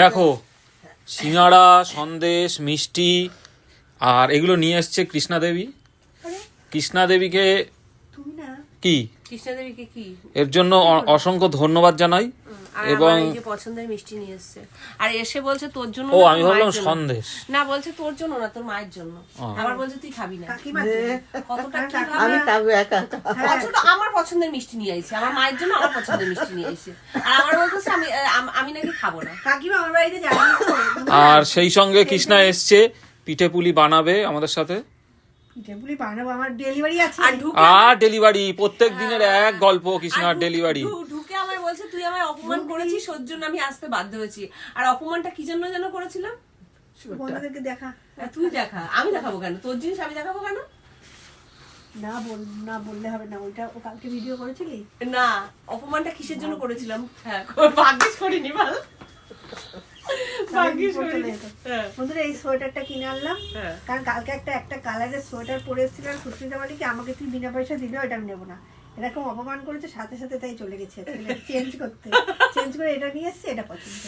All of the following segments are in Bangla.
দেখো সিঙ্গাড়া, সন্দেশ, মিষ্টি আর এগুলো নিয়ে এসছে কৃষ্ণা দেবী। কৃষ্ণা দেবীকে কি এর জন্য অসংখ্য ধন্যবাদ জানাই। এবং পছন্দের মিষ্টি নিয়ে এসেছে আর এসে বলছে তোর জন্য। ও আমি ভাবলাম সন্দেশ। না বলছে তোর জন্য না, তোর মায়ের জন্য। আবার বলছে তুই খাবি না। কতটা কি আমি খাবো একা। কতটা আমার পছন্দের মিষ্টি নিয়ে আইছে, আমার মায়ের জন্য আমার পছন্দের মিষ্টি নিয়ে আইছে। আর আমার বলতেছে আমি নাকি খাবো না। কাকিমা আমার বাড়িতে যাবে। আর সেই সঙ্গে কৃষ্ণা এসছে পিঠে পুলি বানাবে আমাদের সাথে। পিঠেপুলি বানাবো, আমার ডেলিভারি আছে। আর ডেলিভারি প্রত্যেক দিনের এক গল্প কৃষ্ণার ডেলিভারি। ঢুকে আমায় বলছে তুই আমায় অপমান করেছিস, ওর জন্য আমি আসতে বাধ্য হয়েছি। আর অপমানটা কি জন্য যেন করেছিলাম? বন্ধুদেরকে দেখা। তুই দেখা, আমি দেখাবো কেন? তোর জিনিস আমি দেখাবো কেন? না বললে হবে না। ওইটা ও কালকে ভিডিও করেছিলি না। অপমানটা কিসের জন্য করেছিলাম? হ্যাঁ ভাগ্যিস করিনি বল। বন্ধুরা এই সোয়েটারটা কিনে আনলাম, কারণ কালকে একটা কালারের সোয়েটার পরে এসেছিলাম। সুস্মিতা বলে কি আমাকে তুই বিনা পয়সা দিলে ওটা আমি নেবো না, এরকম অপমান করেছে। সাথে সাথে তাই চলে গেছে চেঞ্জ করে এটা নিয়ে এসছে, এটা পছন্দ।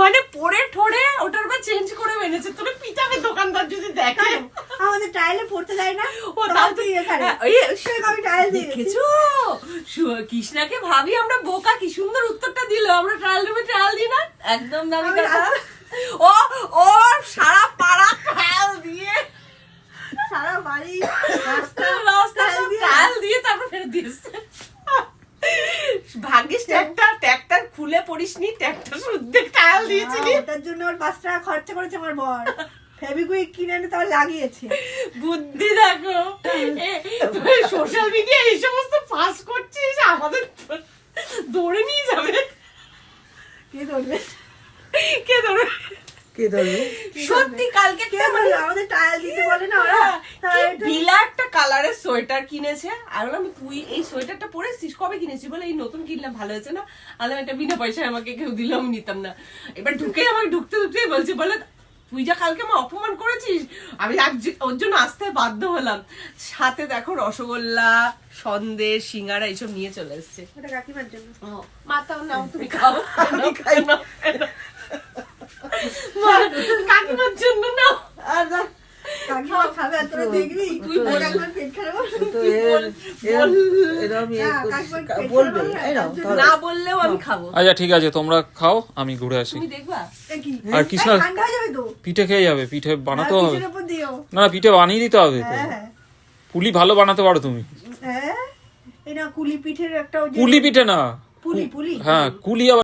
মানে পরে ঠোরে ওটার বা চেঞ্জ করে এনেছে। তোর পিটাবে দোকানদার যদি দেখে। আমাদের টাইলে পড়তে যায় না। ও তাও তুই আমি টাইল দেখেছো? কৃষ্ণাকে ভাবি আমরা বোকা, কি সুন্দর উত্তরটা দিল। আমরা ট্রায়াল রুমে ট্রায়াল দিই না? একদম দামি কথা। ও সারা পাড়া ট্রায়াল দিয়ে, সারা বাড়ি রাস্তা ট্রায়াল দিয়ে তারপর ফেরত দিয়েছে। ভাগ্যিস ট্যাগটা খুলে পড়িসনি, ট্যাগটা শুদ্ধ ট্রায়াল দিয়েছিলি। ওটার জন্য ওর 5 টাকা খরচা করেছে আমার বর। ফেবিকুইক কিনে এনে তাও লাগিয়েছে। বুদ্ধি দেখো। সোশ্যাল মিডিয়া এই সমস্ত ফাঁস করছিস, আমাদের দৌড়ে নিয়ে যাবে। কে ধরবে? সত্যি কালকে আমাদের টাইল দিতে বলে না ওরা। বিলা একটা কালারের সোয়েটার কিনেছে। আর বললাম তুই এই সোয়েটারটা পরেছিস? কবে কিনেছিস? বলে এই নতুন কিনলাম, ভালো হয়েছে না? আলাম এটা বিনা পয়সায় আমাকে কেউ দিল, আমি নিতাম না। এবার আমাকে ঢুকতেই বলছে, বলে তুই যা কালকে আমার অপমান করেছিস, আমি ওর জন্য আসতে বাধ্য হলাম। সাথে দেখো রসগোল্লা, সন্দেশ, সিঙ্গারা এইসব নিয়ে চলে এসছে। ওটা কাকিমার জন্য। মাতাও নাও, তুমি খাও। আমি খাই না, কাকিমার জন্য নাও। কাকিমা খাবে, তোরা দেখবি তুই বল একবার পেট খারাপ বলবে না বললেও আমি খাবো। আচ্ছা ঠিক আছে, তোমরা খাও, আমি ঘুরে আসি। তুমি দেখবা আর কৃষ্ণা ঠান্ডা হয়ে যাবে তো। পিঠে খেয়ে যাবে, পিঠে বানাতে হবে। না পিঠে বানিয়ে দিতে হবে তো। পুলি ভালো বানাতে পারো তুমি। হ্যাঁ এই না কুলি পিঠের একটা পুলি পিঠে না, পুলি হ্যাঁ কুলি আবার